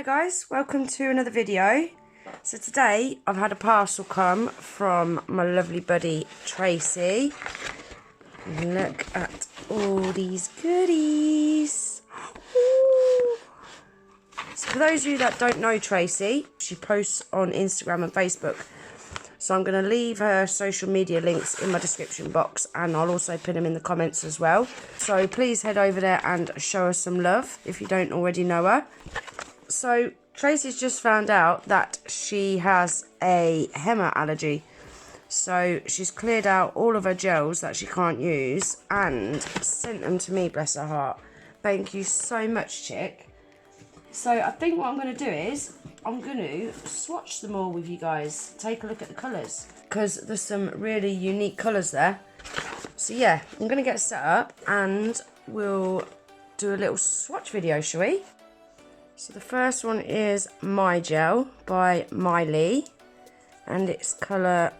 guys, welcome to another video. So today I've had a parcel come from my lovely buddy Tracy. Look at all these goodies. Ooh. So for those of you that don't know Tracy, she posts on Instagram and Facebook. So I'm going to leave her social media links in my description box, and I'll also put them in the comments as well. So please head over there and show her some love if you don't already know her. So Tracy's just found out that she has a Hema allergy. So she's cleared out all of her gels that she can't use and sent them to me, bless her heart. Thank you so much, chick. So I think what I'm going to do is I'm going to swatch them all with you guys. Take a look at the colours, because there's some really unique colours there. So yeah, I'm going to get set up and we'll do a little swatch video, shall we? So the first one is My Gel by Mylee, and it's colour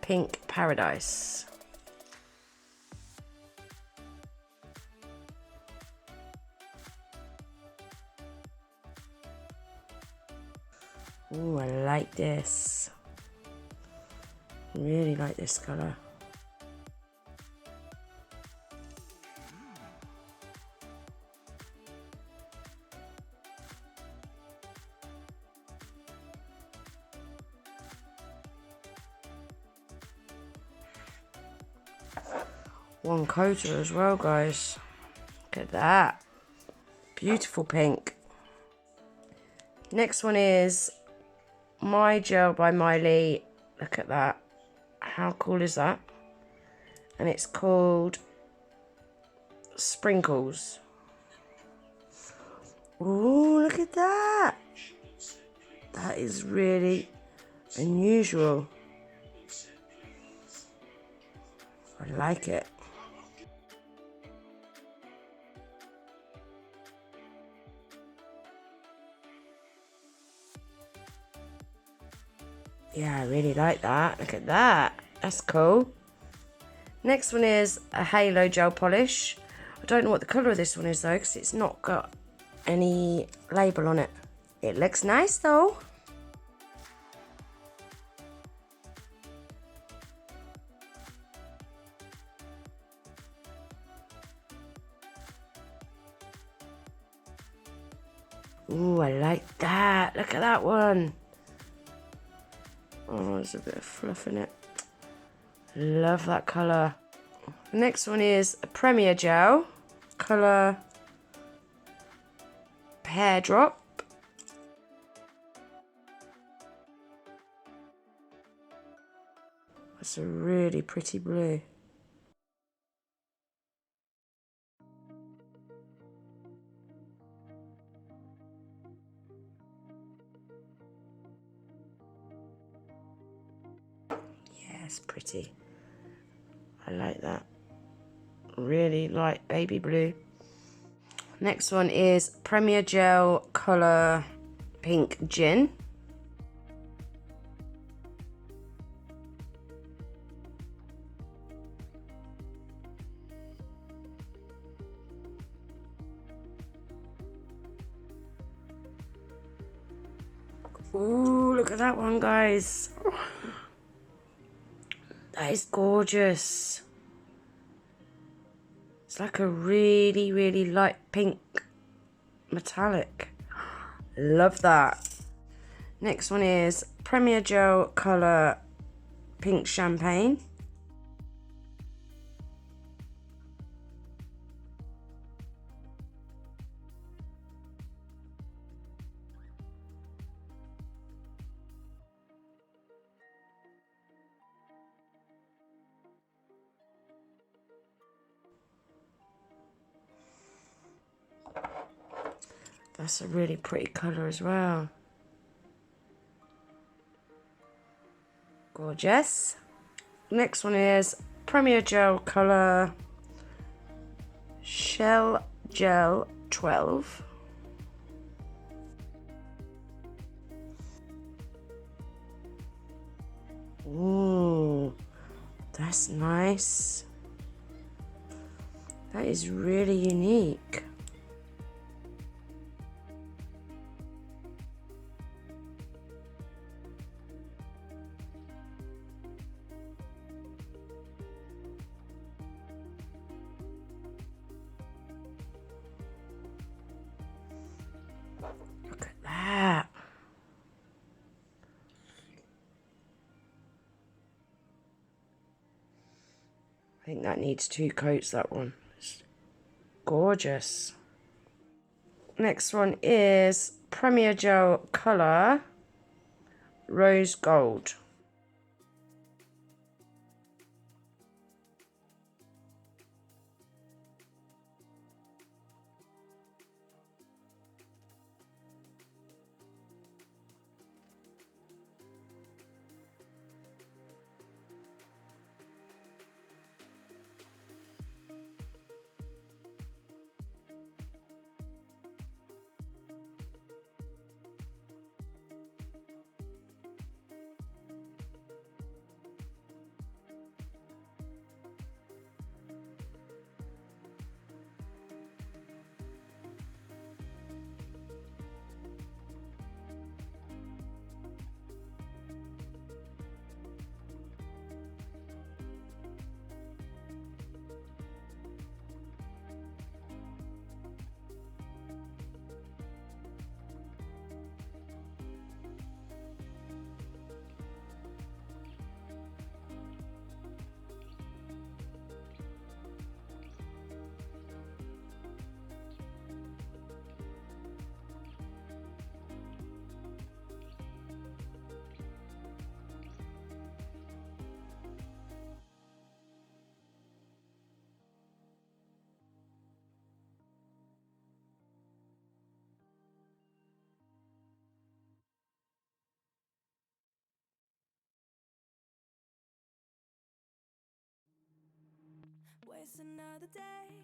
Pink Paradise. Ooh, I like this. Really like this colour. One coater as well, guys. Look at that. Beautiful pink. Next one is My Gel by Mylee. Look at that. How cool is that? And it's called Sprinkles. Ooh, look at that. That is really unusual. I like it. Yeah, I really like that. Look at that. That's cool. Next one is a Halo Gel Polish. I don't know what the colour of this one is though, because it's not got any label on it. It looks nice though. Ooh, I like that. Look at that one. Oh, there's a bit of fluff in it. Love that colour. Next one is a Premier Gel, colour Pear Drop. That's a really pretty blue. It's pretty. I like that. Really light baby blue. Next one is Premier Gel colour Pink Gin. Ooh, look at that one, guys. That is gorgeous. It's like a really, really light pink metallic. Love that. Next one is Premier Gel colour Pink Champagne. That's a really pretty colour as well. Gorgeous. Next one is Premier Gel colour Shell Gel 12. Ooh, that's nice. That is really unique. Look at that. I think that needs 2 coats, that one. It's gorgeous. Next one is Premier Gel Colour Rose Gold. Waste another day,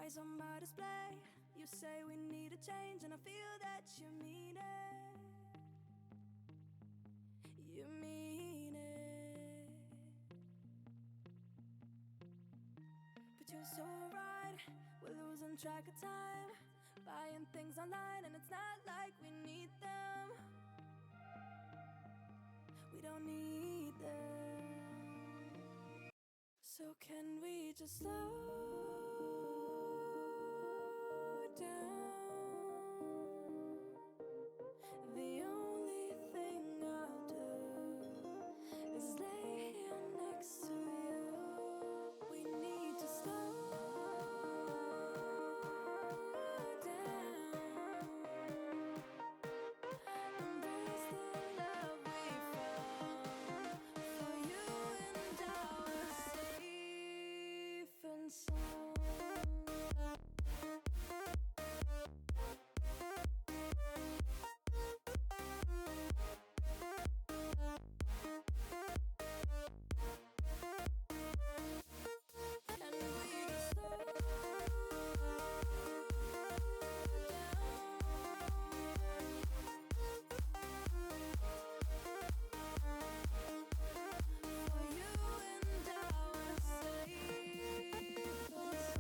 eyes on my display. You say we need a change and I feel that you mean it. You mean it. But you're so right, we're losing track of time, buying things online and it's not like we need them. We don't need them. So can we just slow down? The only thing I'll do is lay here next to you. We need to slow down. Embrace the love we found. For you and I were safe and sound. And we just slow For you and I were safe and sound.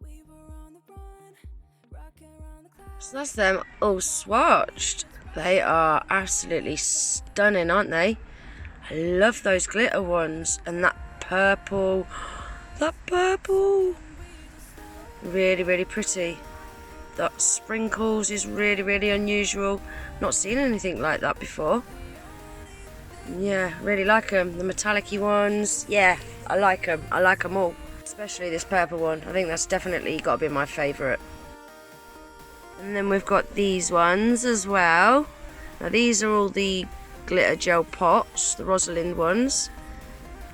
We were on the run, rocking around the clock. So that's them all swatched. They are absolutely stunning, aren't they? I love those glitter ones. And that purple. That purple. Really, really pretty. That sprinkles is really, really unusual. Not seen anything like that before. Yeah, really like them. The metallic-y ones. Yeah, I like them. I like them all. Especially this purple one. I think that's definitely got to be my favourite. And then we've got these ones as well. Now these are all the glitter gel pots, the Rosalind ones.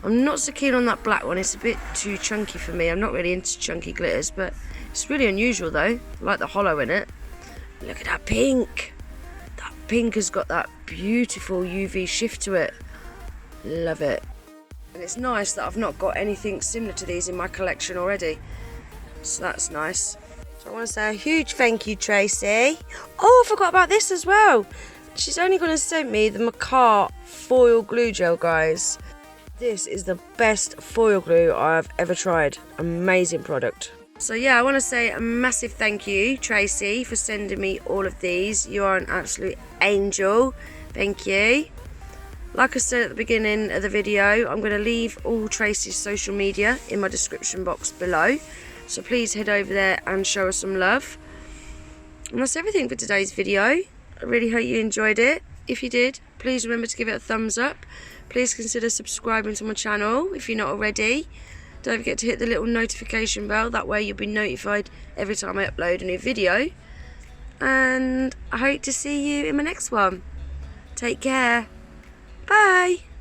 I'm not so keen on that black one, it's a bit too chunky for me. I'm not really into chunky glitters, but it's really unusual though. I like the hollow in it. Look at that pink. That pink has got that beautiful UV shift to it. Love it. And it's nice that I've not got anything similar to these in my collection already. So that's nice. So I want to say a huge thank you, Tracy. Oh, I forgot about this as well. She's only going to send me the Macar foil glue gel, guys. This is the best foil glue I've ever tried. Amazing product. So yeah, I want to say a massive thank you, Tracy, for sending me all of these. You are an absolute angel. Thank you. Like I said at the beginning of the video, I'm going to leave all Tracy's social media in my description box below. So please head over there and show her some love. And that's everything for today's video. I really hope you enjoyed it. If you did, please remember to give it a thumbs up. Please consider subscribing to my channel if you're not already. Don't forget to hit the little notification bell, that way you'll be notified every time I upload a new video. And I hope to see you in my next one. Take care. Bye.